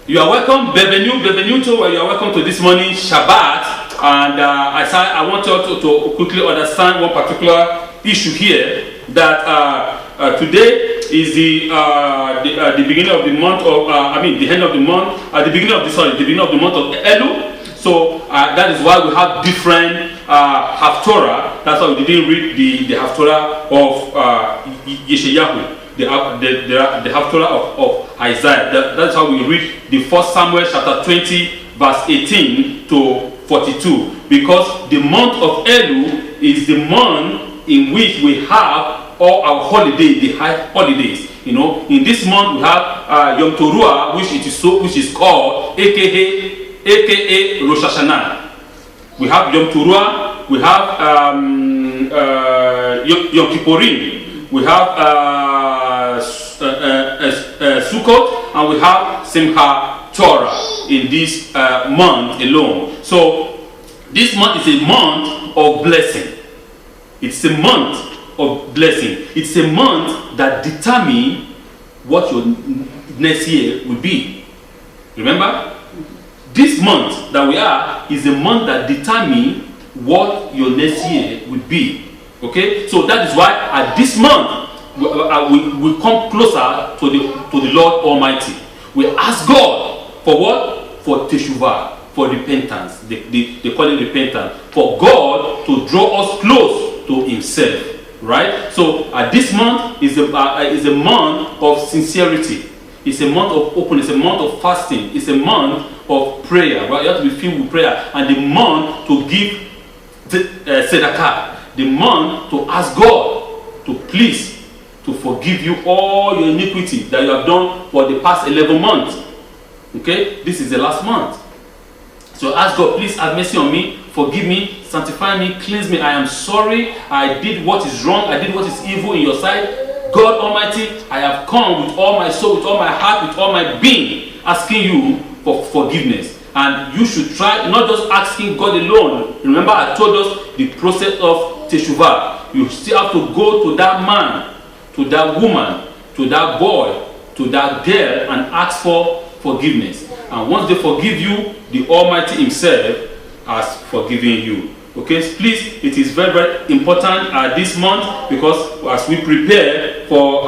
You are welcome, bienvenue to you are welcome to this morning Shabbat, and I want you to quickly understand one particular issue here, that today is the beginning of the month of the end of the month, the beginning of the month of Elul. So that is why we have different Haftorah. That's why we didn't read the Haftorah of Yeshayahu. The Haftorah of Isaiah. That's how we read the 1 Samuel chapter 20 verse 18 to 42, because the month of Elul is the month in which we have all our holidays, the high holidays. You know, in this month we have Yom Teruah, which is called aka Rosh Hashanah. We have Yom Teruah, we have Yom Kippurim, we have Sukkot, and we have Simchat Torah in this month alone. So this month is a month of blessing. It's a month of blessing. It's a month that determines what your next year will be. Remember, this month that we are is a month that determines what your next year will be. Okay, so that is why at this month we come closer to the Lord Almighty. We ask God for what? For teshuvah, for repentance. They call it repentance. For God to draw us close to Himself. Right? So this month is a month of sincerity. It's a month of openness. It's a month of fasting. It's a month of prayer. Right? You have to be filled with prayer. And the month to give tzedakah. The month to ask God to please to forgive you all your iniquity that you have done for the past 11 months. Okay? This is the last month. So ask God, please have mercy on me, forgive me, sanctify me, cleanse me. I am sorry. I did what is wrong. I did what is evil in your sight. God Almighty, I have come with all my soul, with all my heart, with all my being, asking you for forgiveness. And you should try, not just asking God alone. Remember, I told us the process of teshuvah. You still have to go to that man, to that woman, to that boy, to that girl, and ask for forgiveness. And once they forgive you, the Almighty Himself has forgiven you. Okay, please, it is very, very important this month, because as we prepare for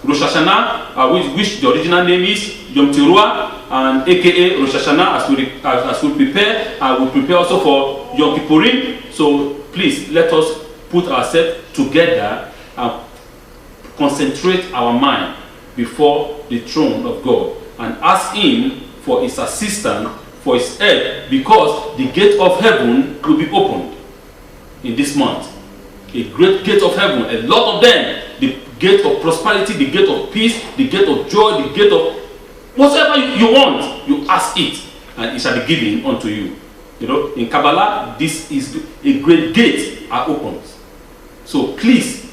Rosh Hashanah, which the original name is Yom Teruah, and aka Rosh Hashanah, as we prepare, we prepare also for Yom Kippurim. So please, let us put ourselves together and concentrate our mind before the throne of God and ask Him for His assistance, for His help, because the gate of heaven will be opened in this month. A great gate of heaven, a lot of them, the gate of prosperity, the gate of peace, the gate of joy, the gate of whatever you want, you ask it, and it shall be given unto you. You know, in Kabbalah, this is a great gate are opened. So please,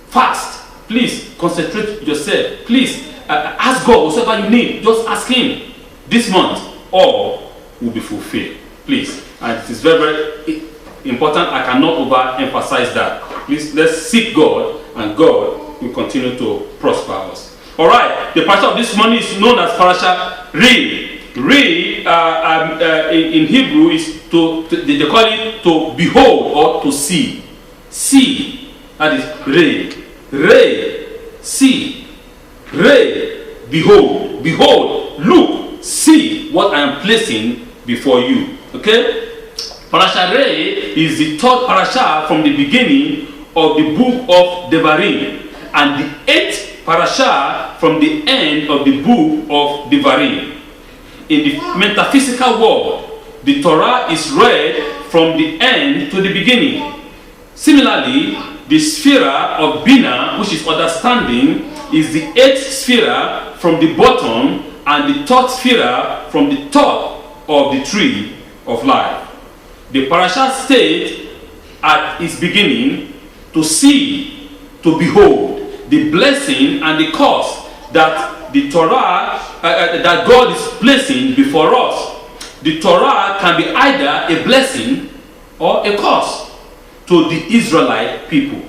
fast. Please concentrate yourself. Please ask God whatever you need. Just ask Him this month. All will be fulfilled. Please. And it is very, very important. I cannot overemphasize that. Please, let's seek God, and God will continue to prosper us. All right. The parasha of this morning is known as Parasha Re. Re in Hebrew is they call it to behold or to see. See. That is Re. Re. See. Re. Behold. Behold. Look. See what I am placing before you. Okay? Parasha Re is the third parasha from the beginning of the book of Devarim, and the eighth parasha from the end of the book of Devarim. In the metaphysical world, the Torah is read from the end to the beginning. Similarly, the sphere of Bina, which is understanding, is the eighth sphere from the bottom, and the third sphere from the top of the tree of life. The parasha states at its beginning to see, to behold, the blessing and the curse that the Torah, that God is placing before us. The Torah can be either a blessing or a curse to the Israelite people.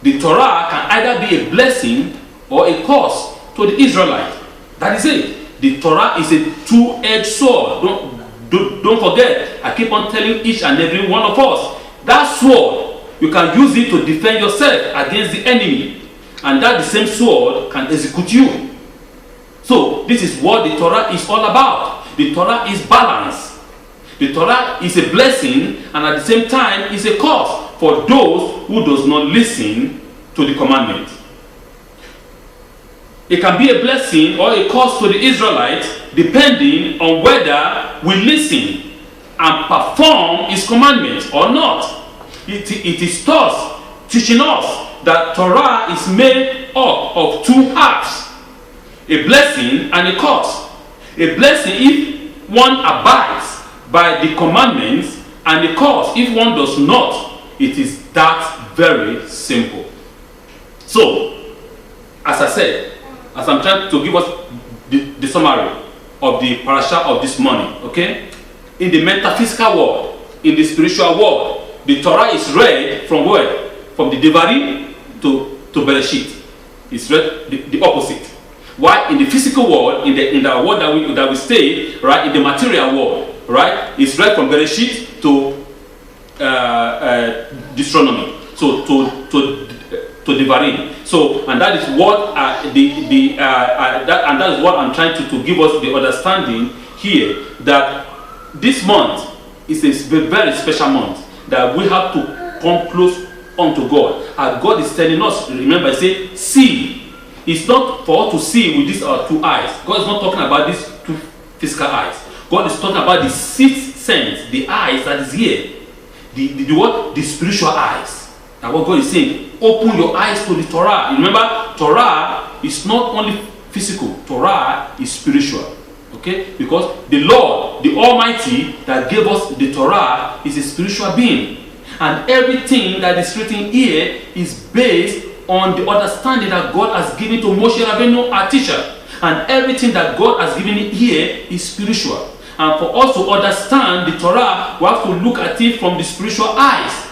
The Torah can either be a blessing or a curse to the Israelite. That is it. The Torah is a two-edged sword. Don't forget, I keep on telling each and every one of us, that sword, you can use it to defend yourself against the enemy, and that the same sword can execute you. So this is what the Torah is all about. The Torah is balance. The Torah is a blessing, and at the same time is a curse for those who does not listen to the commandment. It can be a blessing or a curse to the Israelites depending on whether we listen and perform his commandments or not. It is thus teaching us that Torah is made up of two halves, a blessing and a curse. A blessing if one abides by the commandments, and a curse if one does not. It is that very simple. So, as I said, as I'm trying to give us the summary of the parasha of this morning, okay? In the metaphysical world, in the spiritual world, the Torah is read from where? From the Devarim to Bereshit. It's read the opposite. While in the physical world, in the world that we stay, right, in the material world, right, it's read from Bereshit to Deuteronomy, so to Devarim. So, and that is what that is what I'm trying to give us the understanding here, that this month is a very special month, that we have to come close unto God. And God is telling us, remember, I say, see. It's not for us to see with these two eyes. God is not talking about these two physical eyes. God is talking about the sixth sense, the eyes that is here. The what? The spiritual eyes. And what God is saying, open your eyes to the Torah. You remember, Torah is not only physical, Torah is spiritual. Okay? Because the Lord, the Almighty that gave us the Torah is a spiritual being. And everything that is written here is based on the understanding that God has given to Moshe Rabbeinu, our teacher. And everything that God has given here is spiritual. And for us to understand the Torah, we have to look at it from the spiritual eyes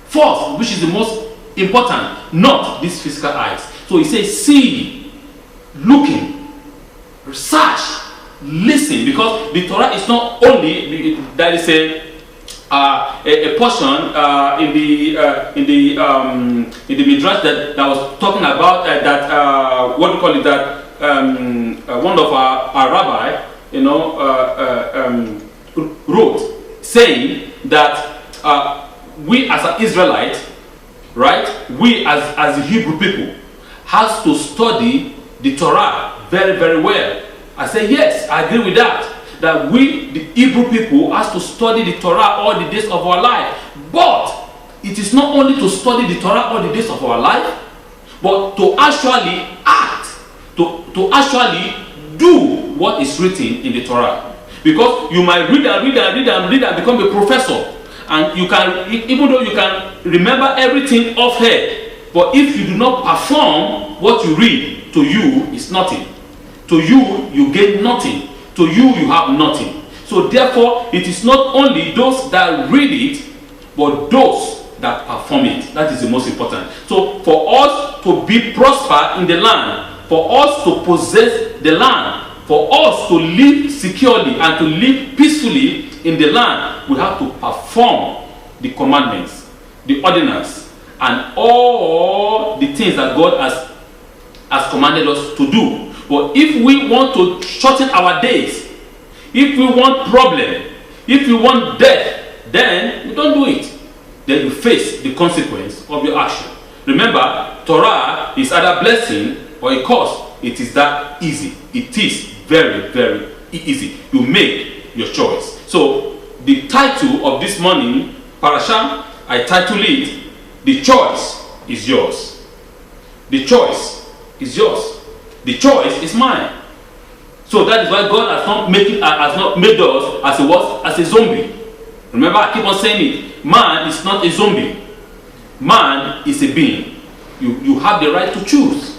first, which is the most important, not these physical eyes. So he says, see, looking, search, listen, because the Torah is not only, there is a portion in the Midrash that was talking about what do you call it, that one of our rabbi, wrote, saying that we as an Israelite, right, we as the Hebrew people, has to study the Torah very, very well. I say yes, I agree with that. That we, the Hebrew people, has to study the Torah all the days of our life. But it is not only to study the Torah all the days of our life, but to actually act, to actually do what is written in the Torah. Because you might read and become a professor, and you can, even though you can remember everything off head, but if you do not perform what you read, to you it's nothing. To you, you gain nothing. To you, you have nothing. So therefore, it is not only those that read it, but those that perform it. That is the most important. So for us to be prosper in the land, for us to possess the land, for us to live securely and to live peacefully in the land, we have to perform the commandments, the ordinance, and all the things that God has commanded us to do. But if we want to shorten our days, if we want problem, if we want death, then we don't do it. Then you face the consequence of your action. Remember, Torah is either blessing or a curse. It is that easy. It is very, very easy. You make your choice. So the title of this morning, Parasha, I title it, The Choice is Yours. The choice is yours. The choice is mine. So that is why God has not made us as a what? As a zombie. Remember, I keep on saying it. Man is not a zombie. Man is a being. You have the right to choose.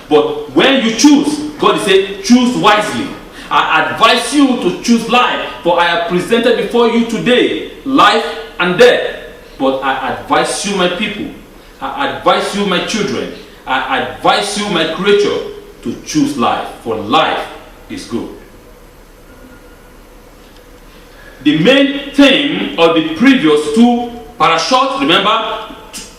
But when you choose, God is saying, choose wisely. I advise you to choose life, for I have presented before you today life and death. But I advise you, my people, I advise you, my children, I advise you, my creature, to choose life, for life is good. the main theme of the previous two parashot, remember,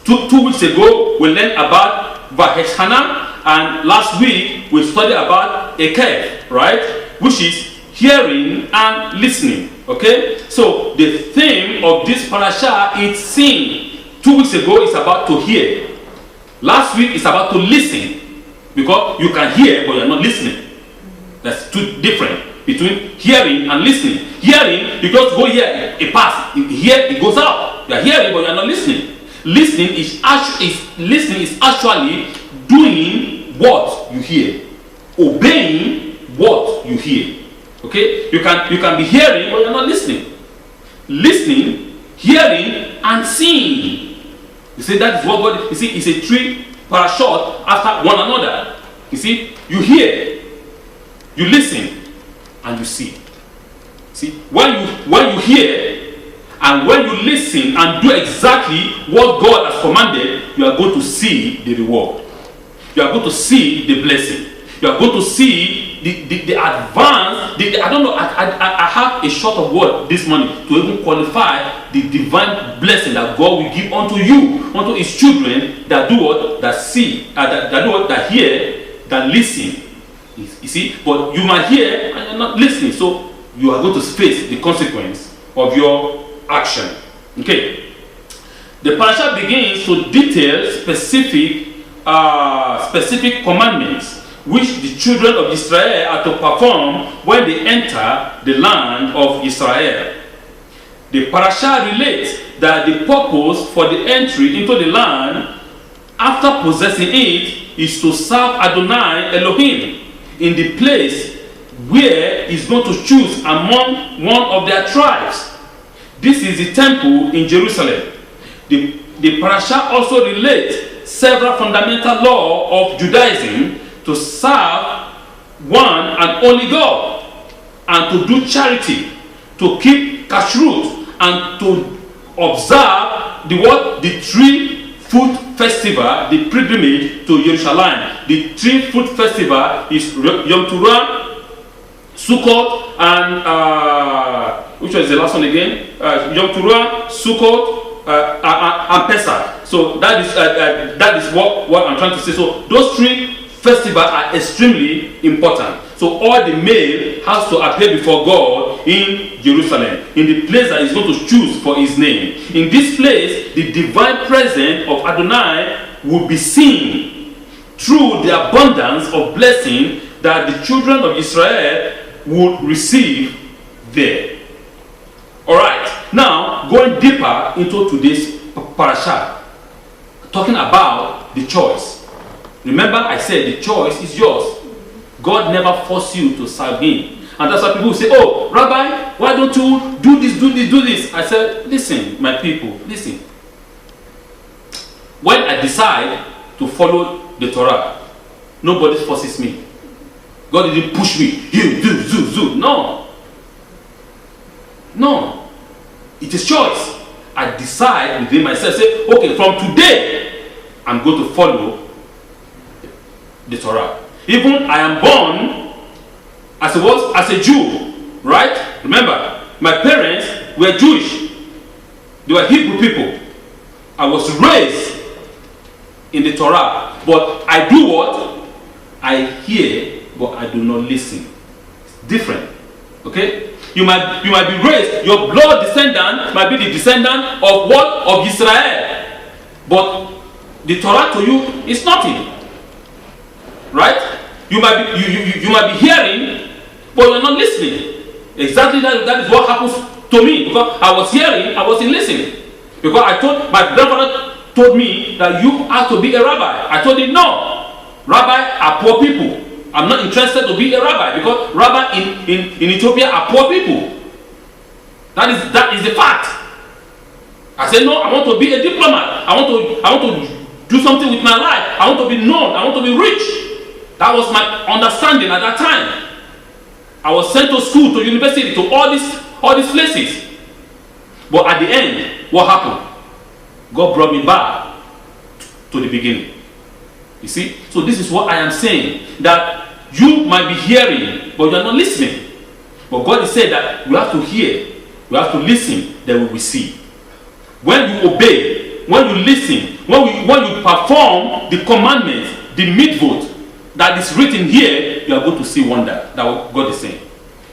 two weeks ago we learned about Vaheshana, and last week we studied about Ekev, right? Which is hearing and listening. Okay? So the theme of this parasha is seeing. 2 weeks ago is about to hear. Last week is about to listen. Because you can hear but you are not listening. That's two different between hearing and listening. Hearing, you just go here, it passes. Here it goes out. You are hearing but you are not listening. Listening is actually doing what you hear, obeying what you hear. Okay, you can be hearing but you are not listening. Listening, hearing, and seeing. You see, that is what God. You see, it's a three parashot after one another. You see, you hear, you listen, and you see. See, when you hear and when you listen and do exactly what God has commanded, you are going to see the reward. You are going to see the blessing. You are going to see the advance. I don't know. I have a short of word this morning to even qualify the divine blessing that God will give unto you, unto His children that do what, that see, that do what, that hear, that listen. You see, but you might hear and you're not listening, so you are going to face the consequence of your action. Okay. The parasha begins to detail specific commandments which the children of Israel are to perform when they enter the land of Israel. The parasha relates that the purpose for the entry into the land after possessing it is to serve Adonai Elohim in the place where He's going to choose among one of their tribes. This is the temple in Jerusalem. The parasha also relates several fundamental laws of Judaism: to serve one and only God, and to do charity, to keep kashrut, and to observe the 3 foot festival, the pilgrimage to Jerusalem. The 3 foot festival is Yom Teruah, Sukkot, and which was the last one again? Yom Teruah, Sukkot, and Pesach. So that is what I'm trying to say. So those 3 festivals are extremely important. So all the male has to appear before God in Jerusalem, in the place that He's going to choose for His name. In this place, the divine presence of Adonai will be seen through the abundance of blessing that the children of Israel would receive there. Alright, now going deeper into today's parasha, talking about the choice. Remember, I said the choice is yours. God never forced you to serve Him. And that's why people say, oh, Rabbi, why don't you do this? I said, listen, my people, listen. When I decide to follow the Torah, nobody forces me. God didn't push me. You do. No. It is choice. I decide within myself, say, okay, from today, I'm going to follow the Torah. Even I am born as a Jew, right? Remember, my parents were Jewish. They were Hebrew people. I was raised in the Torah, but I do what? I hear, but I do not listen. It's different. Okay? You might be raised, your blood descendant might be the descendant of what? Of Israel. But the Torah to you is nothing. Right? You might be hearing, but you're not listening. Exactly that is what happens to me. Because I was hearing, I wasn't listening. Because my grandfather told me that you have to be a rabbi. I told him no. Rabbi are poor people. I'm not interested to be a rabbi because rabbi in Ethiopia are poor people. That is the fact. I said no, I want to be a diplomat. I want to do something with my life. I want to be known. I want to be rich. That was my understanding at that time. I was sent to school, to university, to all these places. But at the end, what happened? God brought me back to the beginning. You see? So this is what I am saying. That you might be hearing, but you are not listening. But God has said that we have to hear We have to listen, then we will see. When you obey, when you listen, when you perform the commandments, the mitzvot that is written here, you are going to see wonder. That's what God is saying.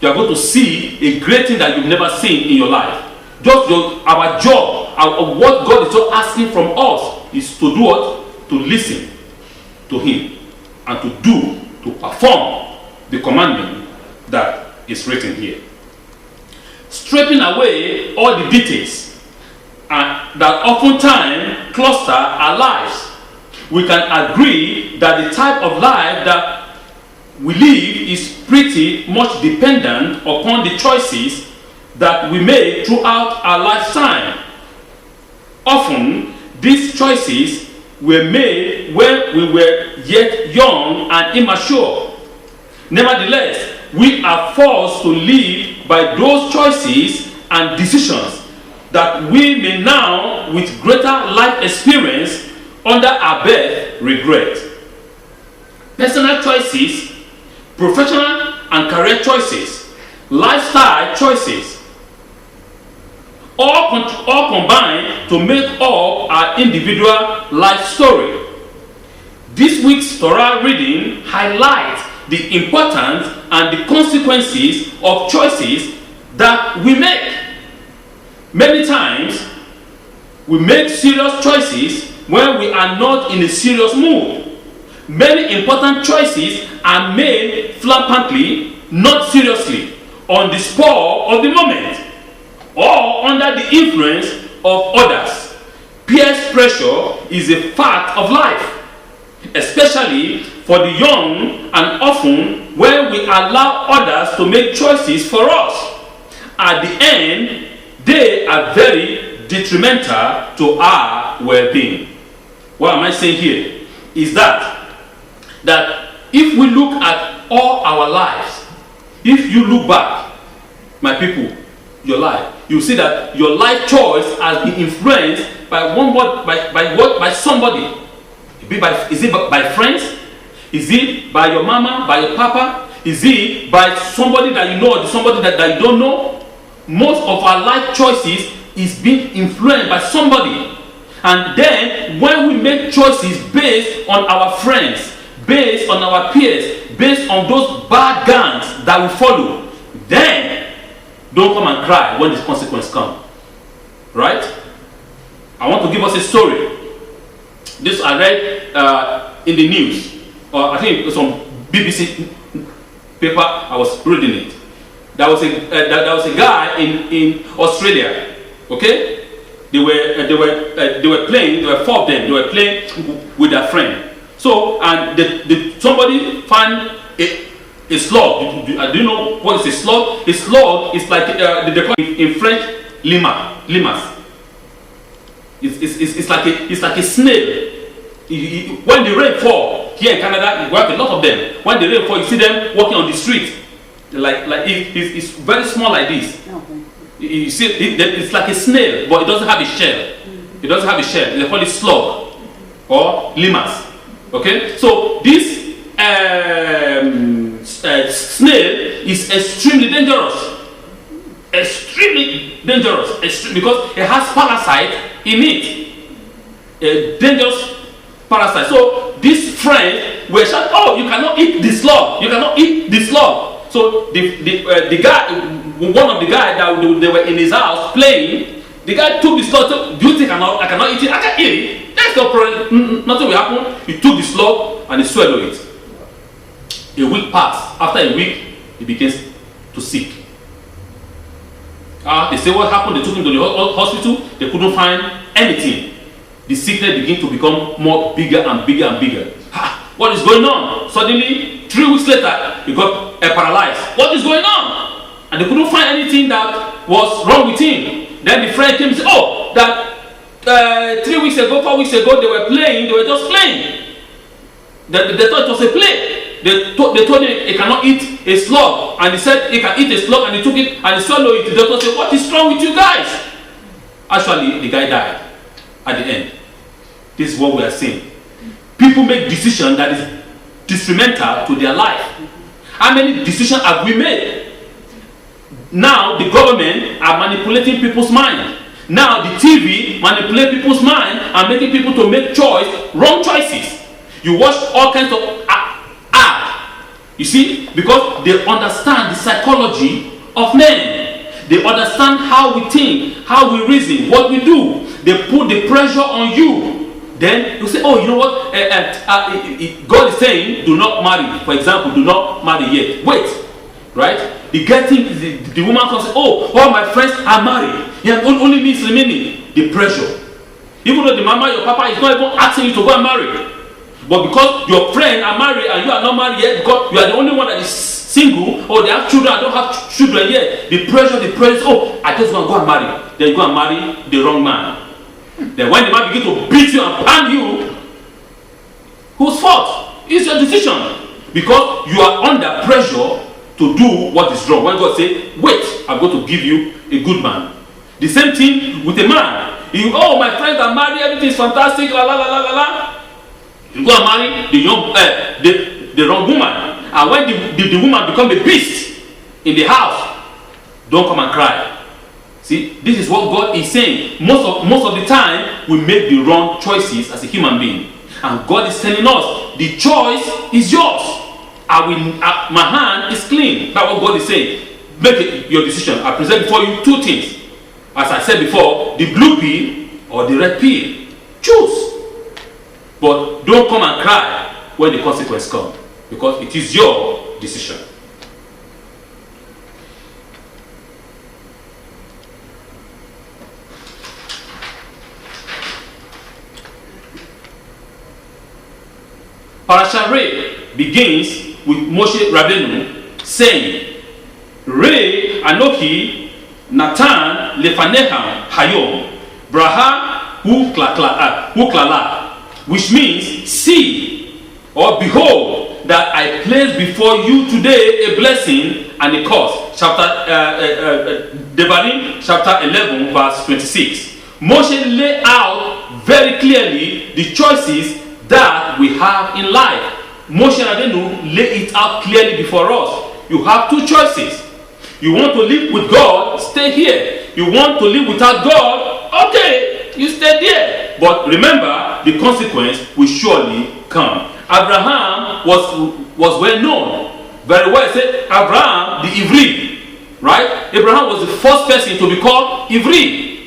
You are going to see a great thing that you've never seen in your life. Just our job, what God is just asking from us is to do what? To listen to Him and to perform the commandment that is written here. Stripping away all the details that oftentimes cluster our lives, we can agree that the type of life that we live is pretty much dependent upon the choices that we make throughout our lifetime. Often, these choices were made when we were yet young and immature. Nevertheless, we are forced to live by those choices and decisions that we may now, with greater life experience under our belt, regret. Personal choices, professional and career choices, lifestyle choices, all combine to make up our individual life story. This week's Torah reading highlights the importance and the consequences of choices that we make. Many times, we make serious choices when we are not in a serious mood. Many important choices are made flippantly, not seriously, on the spur of the moment, or under the influence of others. Peer pressure is a fact of life, especially for the young, and often when we allow others to make choices for us. At the end, they are very detrimental to our well-being. What am I saying here? Is that if we look at all our lives, if you look back, my people, your life, you see that your life choice has been influenced by by somebody. Is it by friends? Is it by your mama, by your papa? Is it by somebody that you know or somebody that you don't know? Most of our life choices is being influenced by somebody. And then when we make choices based on our friends, based on our peers, based on those bad gangs that we follow, then don't come and cry when the consequence comes. Right? I want to give us a story. This I read in the news, or I think it was on BBC paper. I was reading it. There was a guy in Australia. Okay, they were playing. There were four of them. They were playing with their friend. So and somebody found a slug. Do you know what is a slug? A slug is like they call it in French limace. It's like a snail. When the rain fall here in Canada, you have a lot of them. When the rain fall, you see them walking on the street. It's very small like this. Okay. You see, it's like a snail, but it doesn't have a shell. It doesn't have a shell. They call it slug or limace. Okay, so this snail is extremely dangerous. Extremely dangerous, because it has parasite in it. A dangerous parasite. So this friend were shouting, "Oh, you cannot eat this slug! You cannot eat this slug!" So the guy, one of the guys that they were in his house playing, the guy took the slug. So, do you think I cannot eat it? I can eat it. That's no problem. Nothing will happen. He took the slug and he swallowed it. A week passed. After a week, he began to sick. They say what happened. They took him to the hospital. They couldn't find anything. The sickness began to become more bigger and bigger and bigger. What is going on? Suddenly, 3 weeks later, he got paralyzed. What is going on? And they couldn't find anything that was wrong with him. Then the friend came and said, "Oh, that 3 weeks ago, 4 weeks ago, they were playing. They were just playing. They thought it was a play. They told him he cannot eat a slug, and he said he can eat a slug, and he took it and he swallowed it. The doctor said, "What is wrong with you guys?" Actually, the guy died at the end. This is what we are seeing. People make decisions that is detrimental to their life. How many decisions have we made Now the government are manipulating people's mind. Now the TV manipulate people's mind and making people to make wrong choices. You watch all kinds of ads, you see, because they understand the psychology of men. They understand how we think, how we reason, what we do. They put the pressure on you. Then you say, oh, you know what? God is saying, do not marry. For example, do not marry yet. Wait, right? The woman comes and say, oh, all my friends are married. Yeah, only me is remaining. The pressure. Even though the mama, your papa is not even asking you to go and marry. But because your friend are married and you are not married yet, because you are the only one that is single, or they have children, I don't have children yet. The pressure, oh, I just want to go and marry. Then you go and marry the wrong man. Then when the man begins to beat you and pound you, whose fault? It's your decision. Because you are under pressure to do what is wrong. When God says, wait, I'm going to give you a good man. The same thing with a man. Oh, my friends are married, everything is fantastic, la la la la la la. You go and marry the wrong woman. And when the woman becomes a beast in the house, don't come and cry. See, this is what God is saying. Most of the time, we make the wrong choices as a human being. And God is telling us, the choice is yours. My hand is clean. That's what God is saying. Make your decision. I present before you two things. As I said before, the blue pill or the red pill. Choose. But don't come and cry when the consequence comes. Because it is your decision. Parashat Re begins with Moshe Rabbeinu saying, Re Anoki Natan Lefaneha Hayom Braha Hu Klala, which means see or behold that I place before you today a blessing and a curse. Devarim chapter 11 verse 26. Moshe lay out very clearly the choices that we have in life. Moshe Rabbeinu lay it out clearly before us. You have two choices. You want to live with God, stay here. You want to live without God, okay, you stay there. But remember, the consequence will surely come. Abraham was well known. Very well. It said Abraham the Ivri. Right? Abraham was the first person to be called Ivri.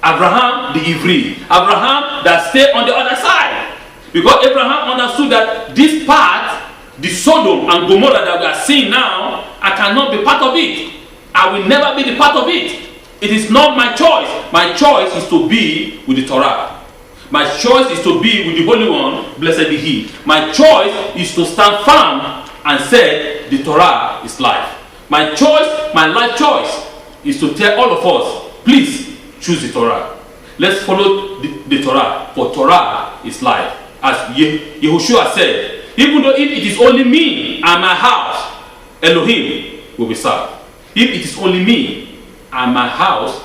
Abraham the Ivri. Abraham that stayed on the other side. Because Abraham understood that this part, the Sodom and Gomorrah that we are seeing now, I cannot be part of it. I will never be the part of it. It is not my choice. My choice is to be with the Torah. My choice is to be with the Holy One, blessed be He. My choice is to stand firm and say the Torah is life. My choice, my life choice, is to tell all of us, please choose the Torah. Let's follow the Torah, for Torah is life. As Yehoshua said, even though if it is only me and my house, Elohim will be served. If it is only me and my house,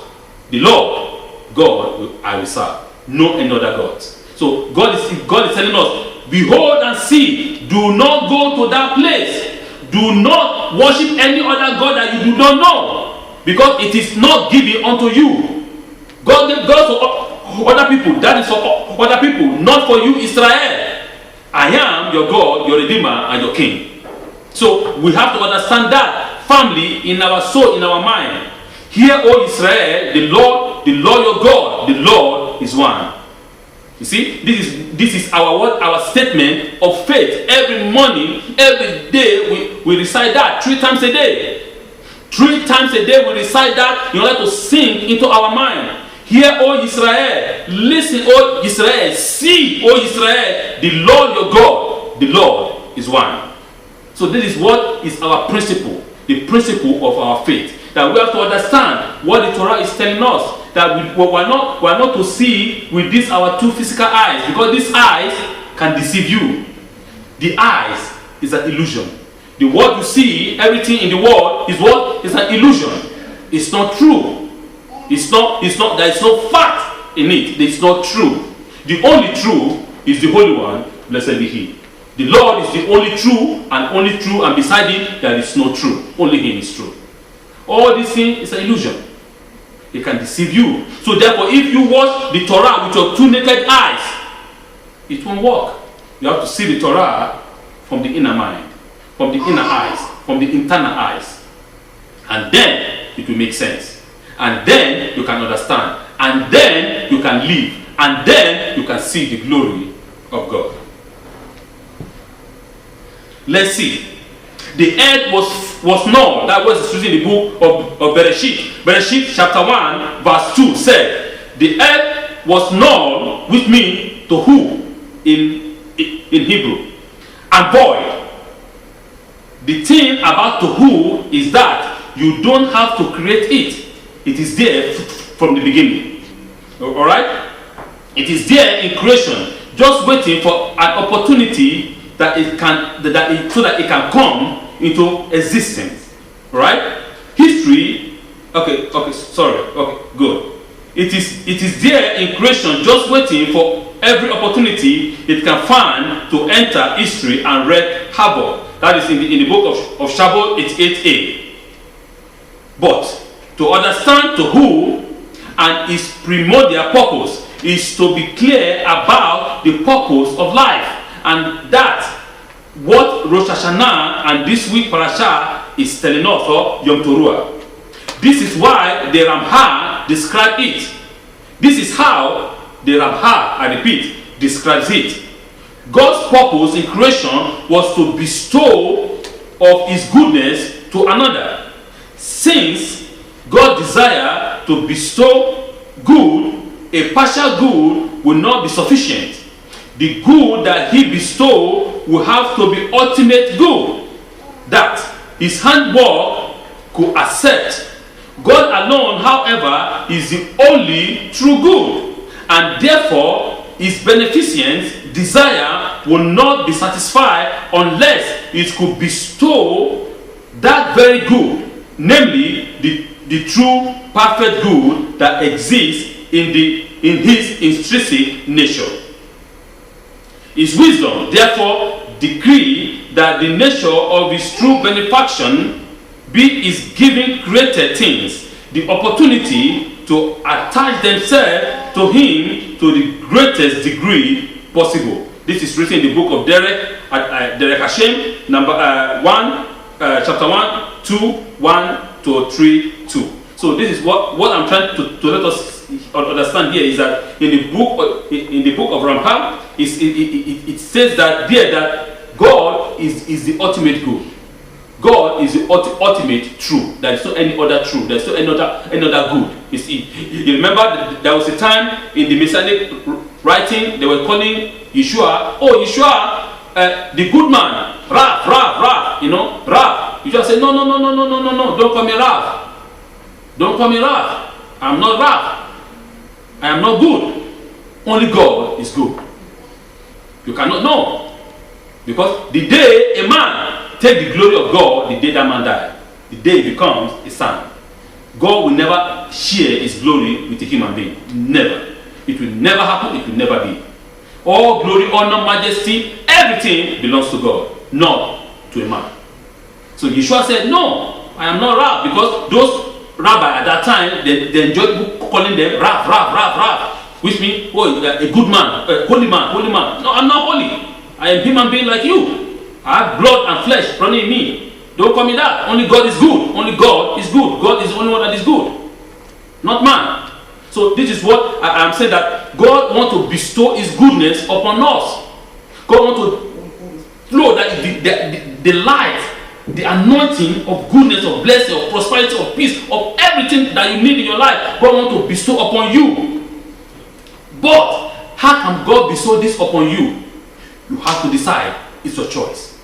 the Lord, God, I will serve. No any other gods. So God is telling us, behold and see, do not go to that place. Do not worship any other God that you do not know, because it is not given unto you. God gave God for other people. That is for other people, not for you, Israel. I am your God, your Redeemer, and your King. So we have to understand that firmly in our soul, in our mind. Hear, O Israel, the Lord your God, the Lord is one. You see, this is our word, our statement of faith. Every morning, every day, we recite that 3 times a day. 3 times a day we recite that in order to sink into our mind. Hear, O Israel, listen, O Israel, see, O Israel, the Lord your God, the Lord is one. So this is what is our principle, the principle of our faith. That we have to understand what the Torah is telling us. That we're not to see with these our 2 physical eyes, because these eyes can deceive you. The eyes is an illusion. The world you see, everything in the world is what? Is an illusion. It's not true. It's not, there is no fact in it. It's not true. The only true is the Holy One, blessed be He. The Lord is the only true, and beside Him there is no true. Only Him is true. All these things is an illusion. It can deceive you. So therefore, if you watch the Torah with your 2 naked eyes, it won't work. You have to see the Torah from the inner mind, from the inner eyes, from the internal eyes. And then it will make sense. And then you can understand. And then you can live. And then you can see the glory of God. Let's see. The earth was null. That was using the book of Bereshit. Bereshit chapter 1 verse 2 said, the earth was null, which means to who in Hebrew, and void. The thing about to who is that you don't have to create it. It is there from the beginning. Alright? It is there in creation, just waiting for an opportunity that it can so that it can come into existence. Right? History, okay, good. It is there in creation, just waiting for every opportunity it can find to enter history and wreak havoc. That is in the book of Shabbos, it's 8a. But to understand to who and its primordial purpose is to be clear about the purpose of life, and that what Rosh Hashanah and this week Parashah is telling us, or Yom Teruah. This is why the Ramha describes it. This is how the Ramha, I repeat, describes it. God's purpose in creation was to bestow of His goodness to another. Since God desired to bestow good, a partial good will not be sufficient. The good that He bestowed will have to be ultimate good that His handwork could accept. God alone, however, is the only true good, and therefore His beneficent desire will not be satisfied unless it could bestow that very good, namely the true perfect good that exists in His intrinsic nature. His wisdom therefore decree that the nature of His true benefaction is giving created things the opportunity to attach themselves to Him to the greatest degree possible. This is written in the book of Derek Hashem, chapter 1, 2, 1 to 3, 2. So this is what I'm trying to let us understand here, is that in the book of Ramha, it says that there that God is the ultimate good. God is the ultimate truth. There is no any other truth. There is no any other good. You see, you remember there was a time in the Messianic writing they were calling Yeshua, the good man, Rav, Rav. Yeshua said, no, don't call me Rav. Don't call me Rav. I am not Rav. I am not good. Only God is good. You cannot know, because the day a man take the glory of God, the day that man died, the day he becomes a son. God will never share His glory with a human being. Never. It will never happen. It will never be. All glory, honor, majesty, everything belongs to God, not to a man. So Yeshua said, no, I am not Rav, because those rabbis at that time, they enjoyed calling them Rav, which means, a good man, a holy man. No, I'm not holy. I am a human being like you. I have blood and flesh running in me. Don't call me that. Only God is good. Only God is good. God is the only one that is good, not man. So this is what I'm saying, that God wants to bestow His goodness upon us. God wants to flow that the light, the anointing of goodness, of blessing, of prosperity, of peace, of everything that you need in your life. God wants to bestow upon you. But how can God bestow this upon you? You have to decide. It's your choice.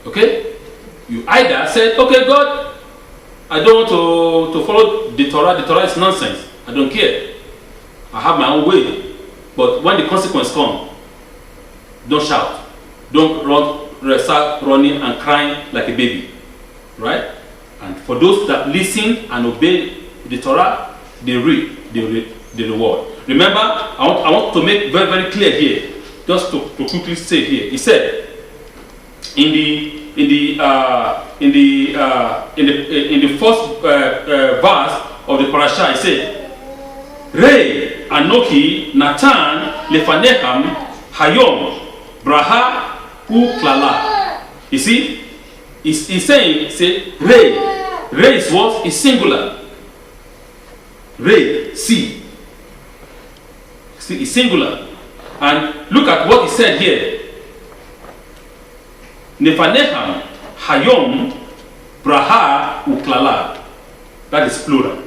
Okay? You either say, okay, God, I don't want to follow the Torah. The Torah is nonsense. I don't care. I have my own way. But when the consequence comes, don't shout. Don't start running and crying like a baby. Right? And for those that listen and obey the Torah, they reap the reward. Remember, I want to make very, very clear here, just to quickly say here. He said, in in the first verse of the parasha, it said, Rei Anoki Natan Lefaneham Hayom Braha Uklala. You see, he's saying, say, Rei. Rei is what? Is singular. Rei, see. See, it's singular. And look at what he said here. Nefaneham Hayom Braha Uklala. That is plural.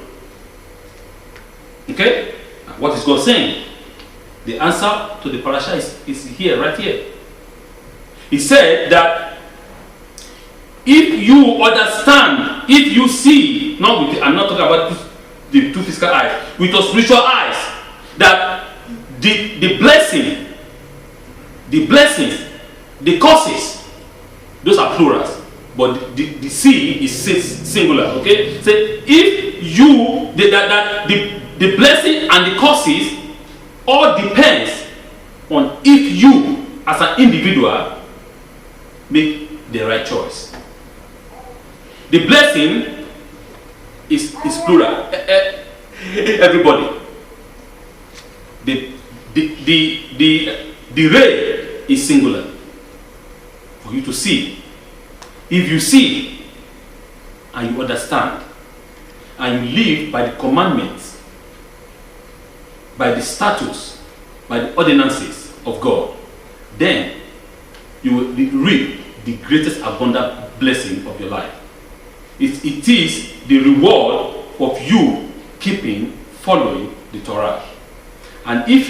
Okay? What is God saying? The answer to the parasha is here, right here. He said that if you understand, if you see, I'm not talking about the two physical eyes, with your spiritual eyes, that the blessing, the curses, those are plurals, but the seed is singular. Okay, so if you the blessing and the curses all depends on if you as an individual make the right choice. The blessing is plural. Everybody. The ray is singular. For you to see. If you see and you understand and you live by the commandments, by the statutes, by the ordinances of God, then you will reap the greatest abundant blessing of your life. It is the reward of you following the Torah. And if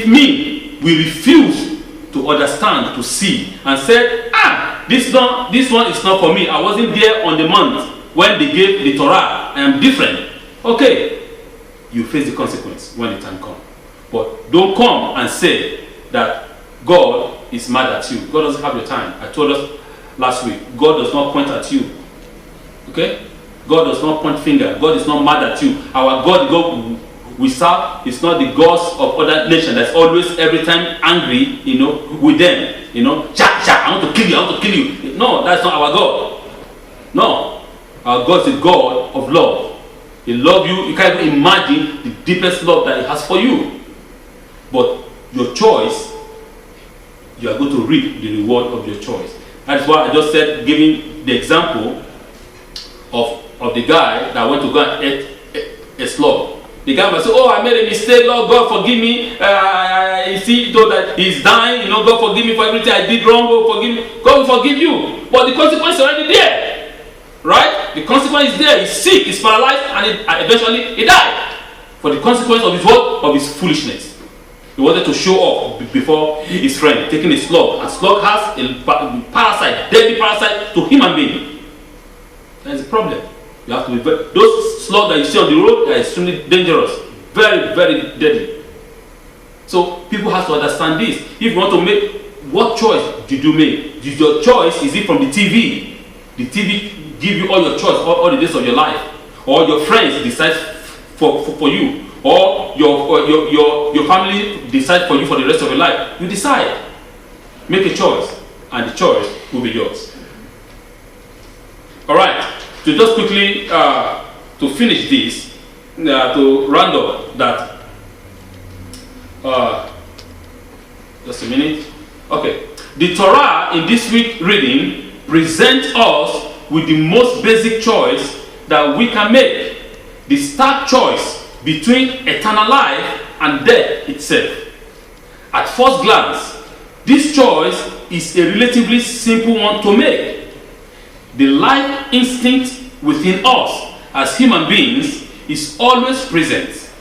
me, we refuse to understand, to see, and say, this one is not for me. I wasn't there on the month when they gave the Torah. I am different. Okay, you face the consequence when the time comes. But don't come and say that God is mad at you. God doesn't have your time. I told us last week, God does not point at you. Okay? God does not point finger. God is not mad at you. Our God we serve is not the gods of other nations that's always every time angry, with them. I want to kill you, I want to kill you. No, that's not our God. No. Our God is a God of love. He loves you. You can't even imagine the deepest love that He has for you. But your choice, you are going to reap the reward of your choice. That's why I just said, giving the example of the guy that went to go and eat a slug. The guy might say, I made a mistake, Lord, God forgive me. You see, though that he's dying, God forgive me for everything I did wrong, God forgive me. God will forgive you. But the consequence is already there. Right? The consequence is there. He's sick, he's paralyzed, and eventually he died. For the consequence of his what? Of his foolishness. He wanted to show off before his friend, taking a slug. And slug has a parasite, deadly parasite to human being. That is a problem. You have to be those slugs that you see on the road are extremely dangerous, very, very deadly. So people have to understand this. If you want to make, what choice did you make? Your choice is it from the TV? The TV give you all your choice all the days of your life, or your friends decide for you, or your family decide for you for the rest of your life. You decide. Make a choice, and the choice will be yours. All right. To just quickly to finish this, to round up that. Just a minute. Okay. The Torah in this week reading presents us with the most basic choice that we can make. The stark choice between eternal life and death itself. At first glance, this choice is a relatively simple one to make. The life instinct within us as human beings is always present.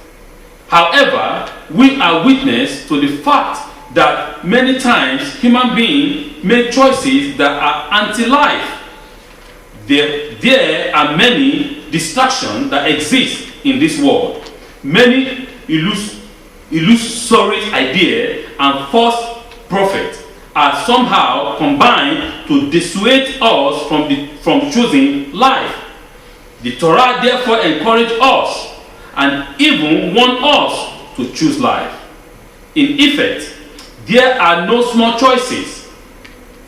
However, we are witness to the fact that many times human beings make choices that are anti-life. There are many distractions that exist in this world. Many illusory ideas and false prophets are somehow combined to dissuade us from choosing life. The Torah therefore encourages us and even warns us to choose life. In effect, there are no small choices.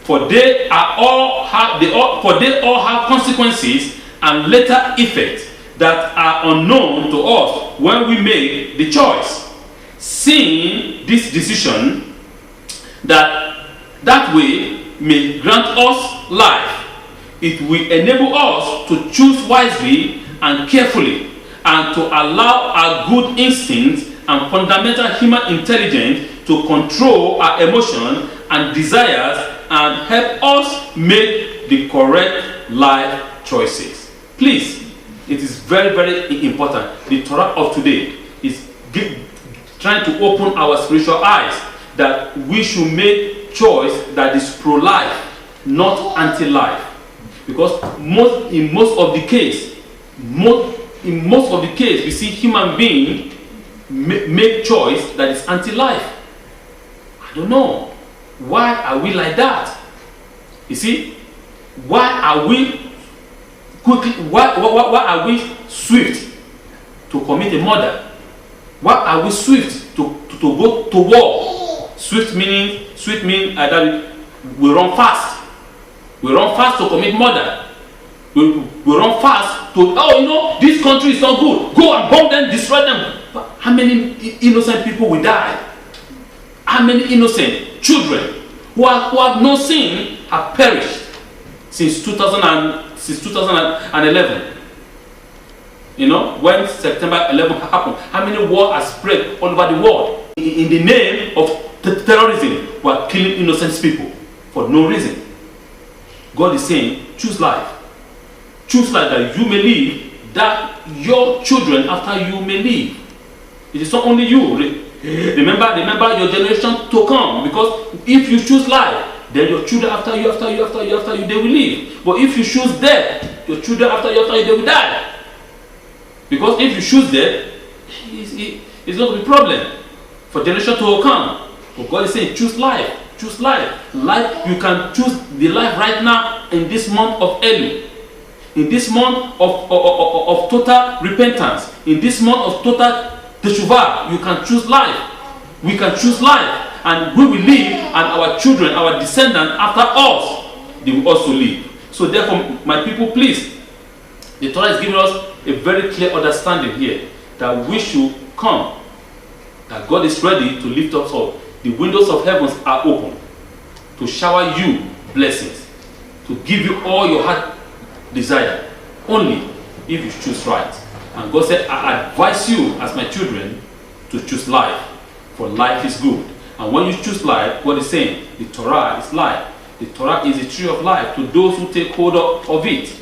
for they all have consequences and later effects that are unknown to us when we make the choice. Seeing this decision that way may grant us life, it will enable us to choose wisely and carefully, and to allow our good instincts and fundamental human intelligence to control our emotions and desires and help us make the correct life choices. Please, it is very, very important. The Torah of today is trying to open our spiritual eyes that we should make choice that is pro-life, not anti-life. Because in most of the case, we see human beings make choice that is anti-life. I don't know. Why are we like that? You see, why are we swift to commit a murder? Why are we swift to go to war? Swift means that we run fast. We run fast to commit murder. We run fast to, this country is not good. Go and bomb them, destroy them. But how many innocent people will die? How many innocent children who have no sin have perished since 2011? When September 11 happened, how many wars have spread all over the world? In the name of terrorism, we are killing innocent people for no reason. God is saying, choose life. Choose life that you may live, that your children after you may live. It is not only you. Remember your generation to come. Because if you choose life, then your children after you, they will live. But if you choose death, your children after you, they will die. Because if you choose death, it's not a problem for generation to come. But God is saying, choose life. Choose life. Life, you can choose the life right now in this month of Elul. In this month of total repentance. In this month of total teshuvah, you can choose life. We can choose life. And we will live, and our children, our descendants after us, they will also live. So therefore, my people, please, the Torah is giving us a very clear understanding here that we should come, that God is ready to lift us up. The windows of heavens are open to shower you blessings, to give you all your heart desire, only if you choose right. And God said, I advise you as my children to choose life, for life is good. And when you choose life, God is saying, the Torah is life. The Torah is the tree of life to those who take hold of it.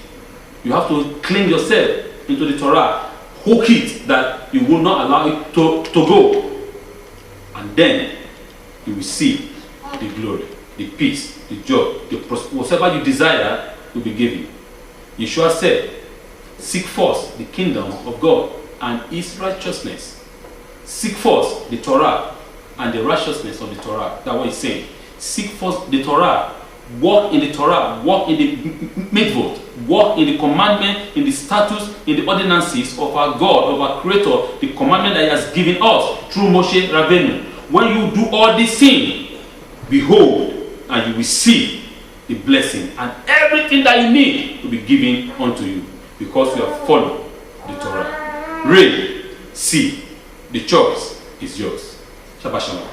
You have to cling yourself into the Torah, hook it that you will not allow it to go. And then you will see the glory, the peace, the joy, whatever you desire will be given. Yeshua said, seek first the kingdom of God and His righteousness. Seek first the Torah and the righteousness of the Torah. That's what he's saying. Seek first the Torah. Walk in the Torah. Walk in the mitzvot. Walk in the commandment, in the statutes, in the ordinances of our God, of our Creator, the commandment that He has given us through Moshe Rabbeinu. When you do all these things, behold, and you will see the blessing, and everything that you need will be given unto you, because you have followed the Torah. Read, see, the choice is yours. Shabbat Shalom.